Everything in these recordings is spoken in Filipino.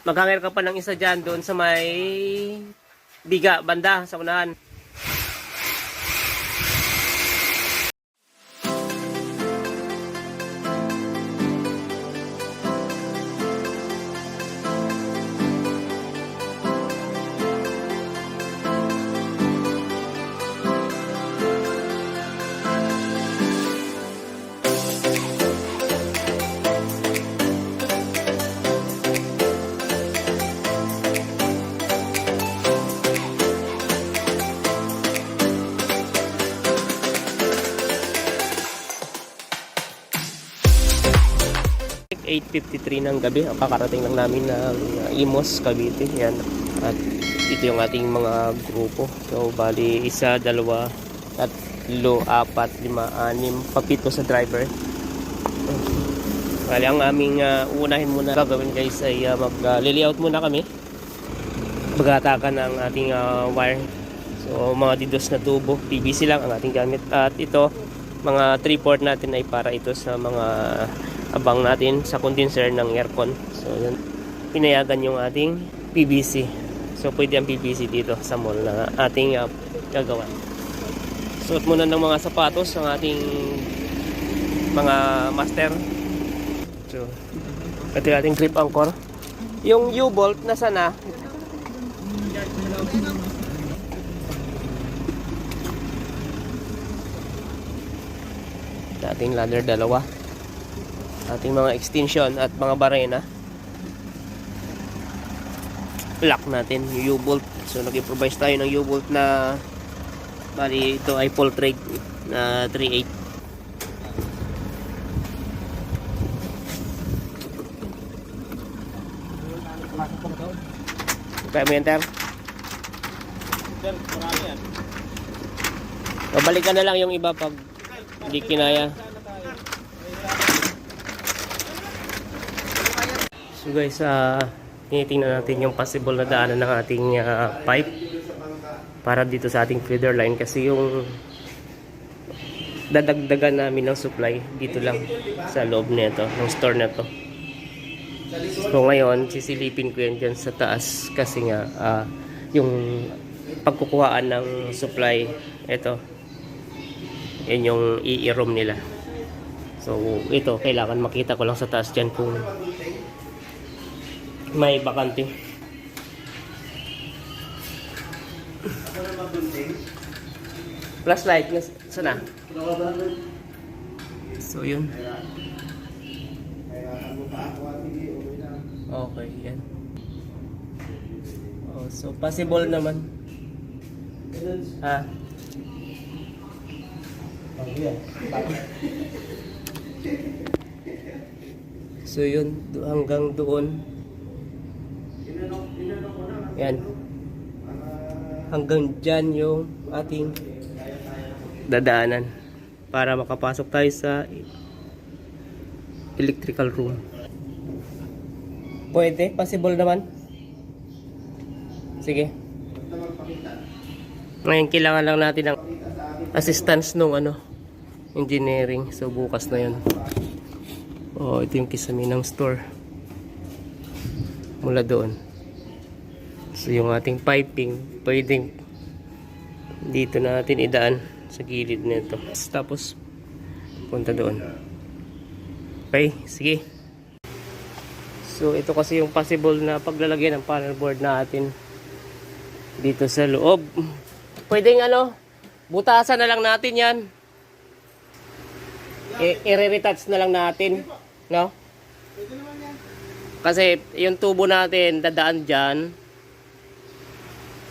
Maghanger ka pa ng isa dyan doon sa may biga, banda, sa unahan. Like 8:53 ng gabi, kakarating lang namin ng Imos, Cavite. Yan. At ito yung ating mga grupo. So bali 1, 2, 3, 4, 5, 6, papito sa driver. Bali ang aming uunahin muna gagawin guys ay mag-layout muna kami. Bagatakan ng ating wire. So mga didos na tubo, PVC lang ang ating gamit. At ito, mga 3/4 natin ay para ito sa mga abang natin sa condenser ng aircon. So yun, pinayagan yung ating PVC. So pwede ang PVC dito sa mall na ating gagawa. Suot muna ng mga sapatos ang ating mga master. So ito yung ating grip anchor. Yung U-bolt nasa na? Ating ladder dalawa. Ating mga extension at mga barena. Lock natin yung U-bolt. So nag-improvise tayo ng U-bolt na bali ito ay full thread na 3/8. Kaya mo enter? So, balikan na lang yung iba pag hindi kinaya. So guys, tinitingnan natin yung possible na daanan ng ating pipe para dito sa ating feeder line kasi yung dadagdagan namin ng supply dito lang sa loob nito, ng store na to. So ngayon, sisilipin ko yan dyan sa taas kasi nga yung pagkukuhaan ng supply, ito, yan yung i-room nila. So ito, kailangan makita ko lang sa taas dyan kung may bakante. Flashlight sana. So yun. Okay, yan. Oh, so possible naman. So yun, hanggang doon. Yan. Hanggang dyan yung ating dadaanan para makapasok tayo sa electrical room. Pwede, possible naman. Sige. Ngayon kailangan lang natin ng assistance nung engineering. So bukas na yun. Oh, ito yung kisame ng store. Mula doon. So yung ating piping, pwedeng dito natin idaan sa gilid nito. Tapos punta doon. Okay, sige. So ito kasi yung possible na paglalagyan ng panel board natin dito sa loob. Pwedeng butasan na lang natin yan. I-retouch na lang natin, no? Kasi yung tubo natin dadaan dyan,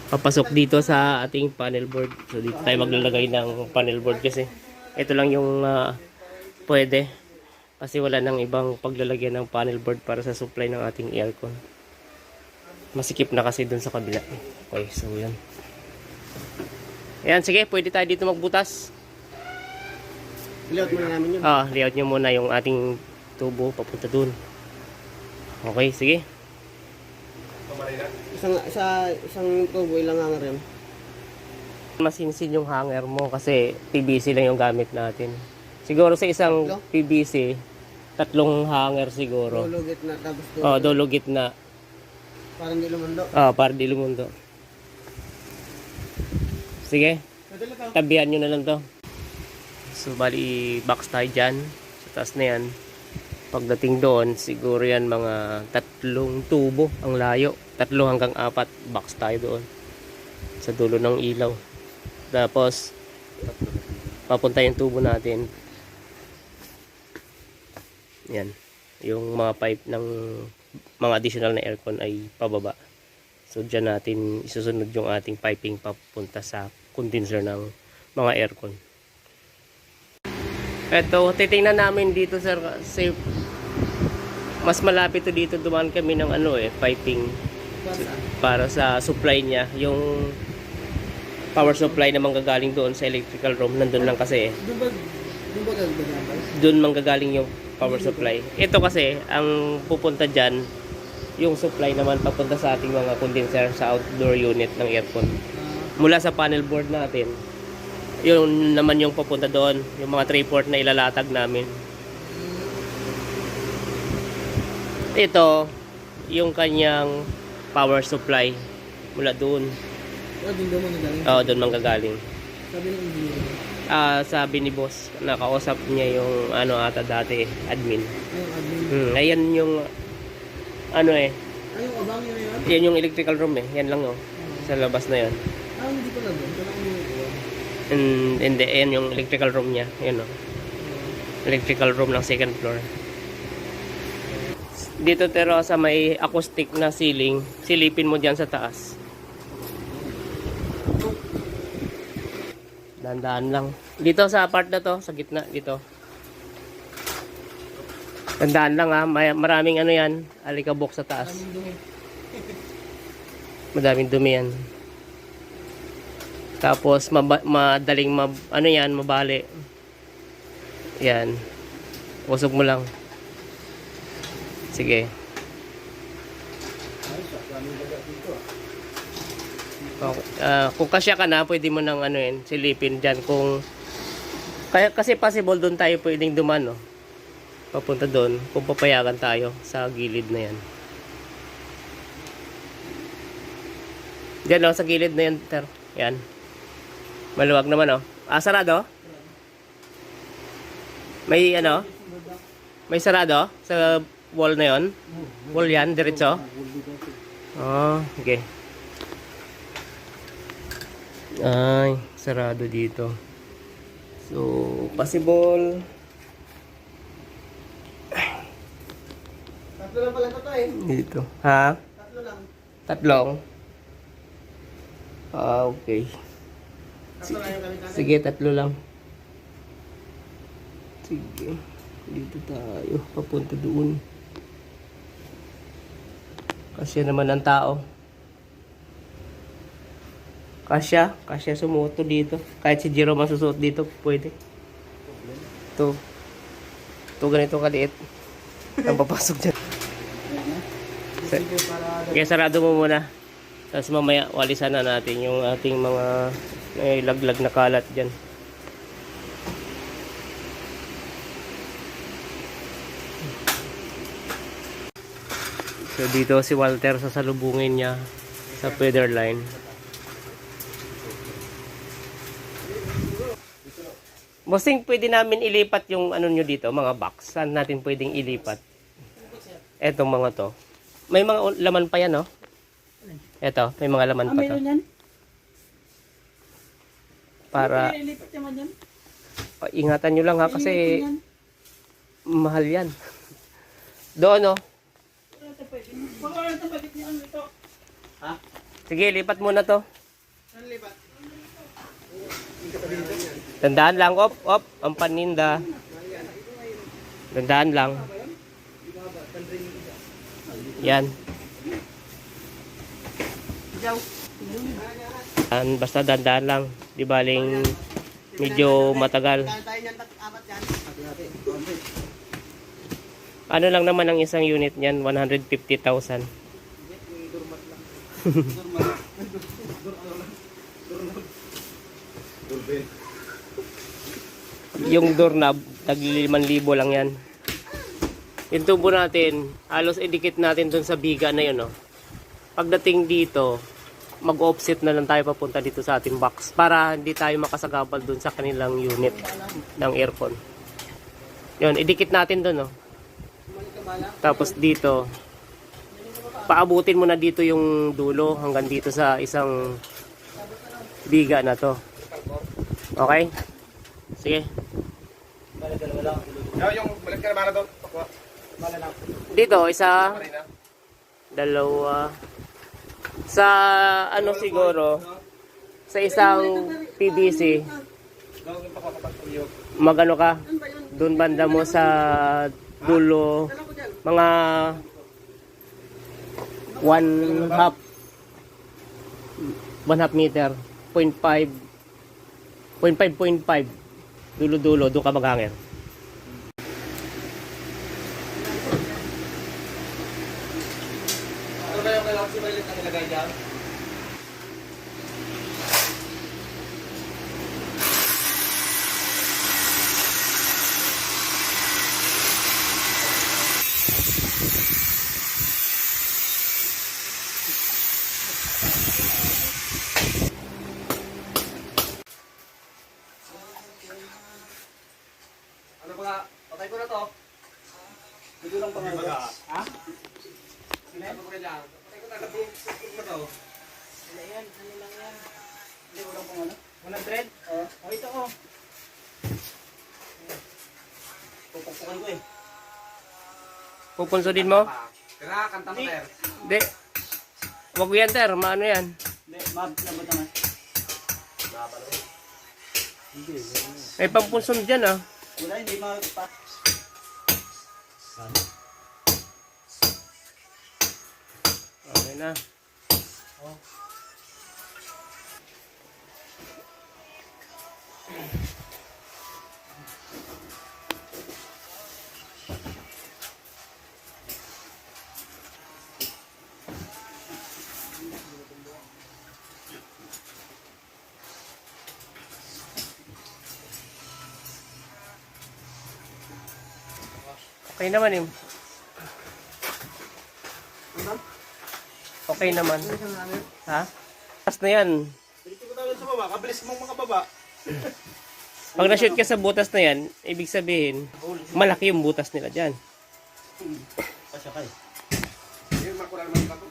papasok dito sa ating panel board. So dito tayo maglalagay ng panel board kasi ito lang yung pwede. Kasi wala nang ibang paglalagyan ng panel board para sa supply ng ating aircon. Masikip na kasi dun sa kabila. Okay, so yan. Ayan, sige, pwede tayo dito magbutas. Layout muna namin yun. Layout nyo muna yung ating tubo papunta dun. Okay, sige. Isang tubo, ilang hanger yun? Masinsin yung hanger mo kasi PVC lang yung gamit natin. Siguro sa isang PVC, 3 hanger siguro. Dulo gitna, tapos dulo gitna. Parang di lumundo. Para di lumundo. Sige, Pwede lang to. tabihan nyo na lang to. So, bali, box tayo dyan. Sa taas na yan. Pagdating doon, siguro yan mga 3 tubo ang layo. 3 hanggang 4 box tayo doon. Sa dulo ng ilaw. Tapos, papunta yung tubo natin. Yan. Yung mga pipe ng mga additional na aircon ay pababa. So, dyan natin isusunod yung ating piping papunta sa condenser ng mga aircon. Eto, titingnan namin dito sir, kasi mas malapit to dito, dumaan kami ng piping para sa supply niya. Yung power supply na manggagaling doon sa electrical room, nandun lang kasi. Doon ba gagawin? Doon manggagaling yung power supply. Ito kasi, ang pupunta dyan, yung supply naman papunta sa ating mga condenser sa outdoor unit ng aircon. Mula sa panel board natin, yun naman yung papunta doon, yung mga 3-port na ilalatag namin. Ito, yung kanyang power supply mula doon. Doon mo nagaling. Oo, doon manggagaling. Sabi ng engineer. Sabi ni boss, nakausap niya yung ata dati, admin. Yung admin. Ayan yung Ay, yung abang yun na yun? yan yung electrical room yan lang sa labas na yan. Hindi ko lang doon. Ito lang yung Hindi, ayan yung electrical room niya, yan electrical room ng second floor. Dito pero sa may acoustic na ceiling, silipin mo diyan sa taas. Dahan-dahan lang. Dito sa part na to, sa gitna dito. Dahan-dahan lang maraming yan, alikabok sa taas. Madaming dumi yan. Tapos madaling mabali. Yan. Usog mo lang. Sige. Kung kasya ka na, pwede mo nang silipin diyan kung kasi possible doon tayo pwedeng duman, papunta doon kung papayagan tayo sa gilid na yan. Diyan sa gilid na yan, yan. Maluwag naman sarado? May may sarado sa wall na yon? Wall yan, diretso? Okay. Ay, sarado dito. So, possible. Tatlo lang pala ito Dito. Ha? Tatlo lang. Tatlong? Okay. Tatlo lang yung gamit natin. Sige, 3 lang. Sige. Dito tayo. Papunta doon. Kasya naman ang tao. Kasya sumuot dito. Kahit si Jero masusuot dito, pwede. Ito ganito kaliit. Ang papasok dyan. Kaya sarado mo muna. Tapos mamaya walisan na natin yung ating mga laglag na kalat dyan. So dito si Walter sasalubungin niya sa feather line. Bossing, pwede namin ilipat yung nyo dito, mga box. Saan natin pwedeng ilipat? Etong mga to. May mga laman pa yan, Eto, may mga laman pa to. Meron yan? Para Ilipat naman yan? ingatan nyo lang kasi mahal yan. Doon, Sige, lipat muna to. Saan lipat? Tandaan lang, ang paninda. Tandaan lang. Yan. Basta dandaan lang. Di baling medyo matagal. Tayo niyan, apat yan. Ano lang naman ang isang unit niyan? 150,000. Yung doorknob, tag 5,000 lang yan. Yung tubo natin, halos idikit natin dun sa biga na yun, pagdating dito, mag-offset na lang tayo papunta dito sa ating box para hindi tayo makasagabal dun sa kanilang unit ng aircon. Yun, idikit natin dun, no? Tapos dito, paabutin mo na dito yung dulo hanggang dito sa isang biga na to. Okay? Sige. Yung balik ka naman na doon. Dito, isa, dalawa, sa ano siguro, sa isang PVC, magano ka, doon banda mo sa dulo, mga 1/2 meter, 0.5, 0.5, dulo-dulo, doon ka maghangin. Ano ba yung kailangan si Violet na nilagay dyan? Ano ba? Patay ko na to. Video lang pangalan. Ha? Ano ba kaya? Patay ko na labing na to. Ano yan? Ano lang yan? Hindi, walang pangalan. 100? Oo. Oh, ito oh. Pupukpukan ko eh. Pupunsodin mo? Kaya kanta mo ter. Hindi. Wag yan, ter. Maano yan? Hindi, labot naman. May pampunsod dyan, ah. Wala, hindi pa. Okay na. Oh. Okay naman, eh. Okay naman. Ha? Tapos na yan. Dito ko tayo sa baba, kabilis mong makababa. Pag na-shoot ka sa butas na yan, ibig sabihin, malaki yung butas nila dyan. Pasya kay. Yun, makulang naman pa to.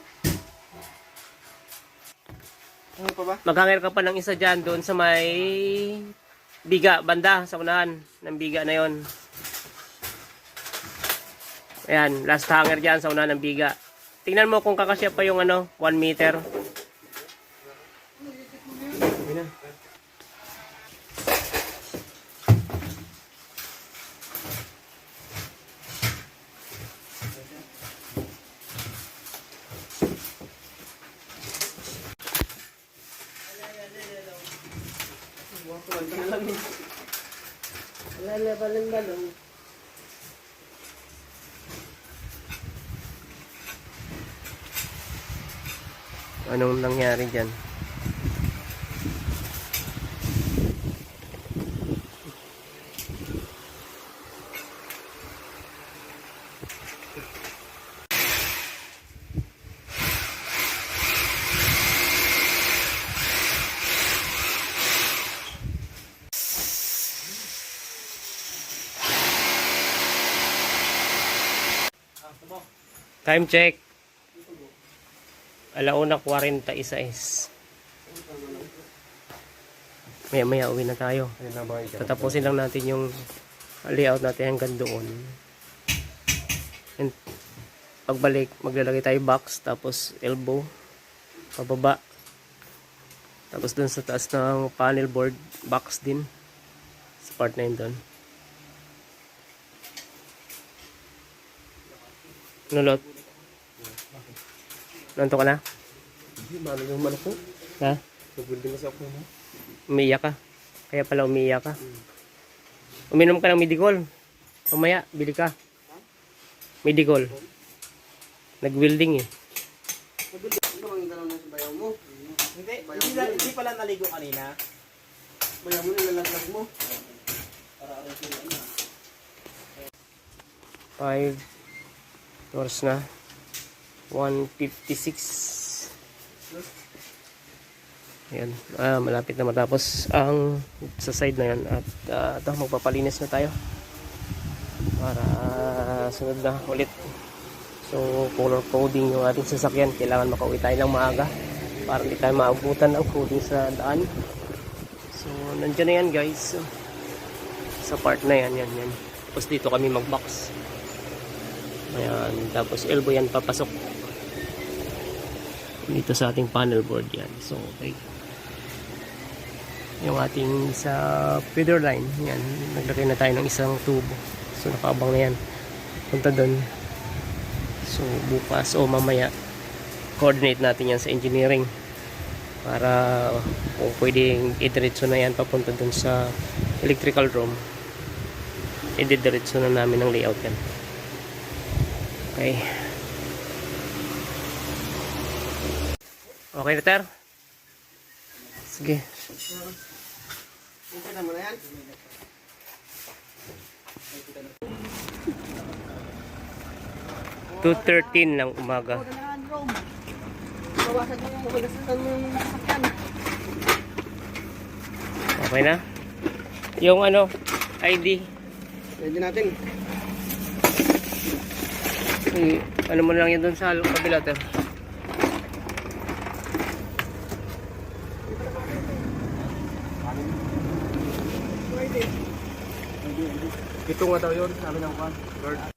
Ano pa ba? Maghangir ka pa ng isa dyan doon sa may biga, banda, sa unahan ng biga na yon. Ayan, last hanger dyan sa unahan ng biga. Tingnan mo kung kakasya pa yung 1 meter. Wala na balong-balong. Anong nangyari dyan? Time check. 1:46. Maya uwi na tayo. Tatapusin lang natin yung layout natin hanggang doon. And pagbalik, maglalagay tayo box, tapos elbow, pababa. Tapos dun sa taas ng panel board, box din. Sa part na yun dun. Nulot. Nanto ka na? Hindi, malo yung manok ko. Ha? Nag-building kasi ako mo. Umiiyak ka. Kaya pala umiiyak ka. Uminom ka ng Medigol. Mamaya, bili ka. Medigol. Nag-welding eh. Ano ang tanong na sa bayaw mo? Hindi pala naligo kanina. Bayaw mo, nilalaglag mo. 5 hours na. 1:56. Ayan, malapit na matapos ang sa side na yan. At ito, magpapalinis na tayo para sunod na ulit. So color coding yung ating sasakyan, kailangan makauwi tayo ng maaga para hindi tayo maabutan ng coding sa daan. So nandiyan na yan guys, sa part na yan. Tapos dito kami mag-box. Ayan, tapos elbow yan papasok dito sa ating panel board yan. So okay, yung ating sa feeder line yan, naglagay na tayo ng isang tubo. So nakaabang na yan punta doon. So bukas o mamaya coordinate natin yan sa engineering para kung pwedeng idiretso na yan papunta doon sa electrical room, ididiretso na namin ng layout yan. Okay. Okay na, Ter? Sige. Kita mo na yan. 2:13 ng umaga. Bawasan mo yung magastusan mo yung sasakyan. Okay na? Yung ano, ID. Pwede natin. Ano mo lang yan doon sa kabila, Ter? Ito nga daw yun, sabi ng kan. Bird.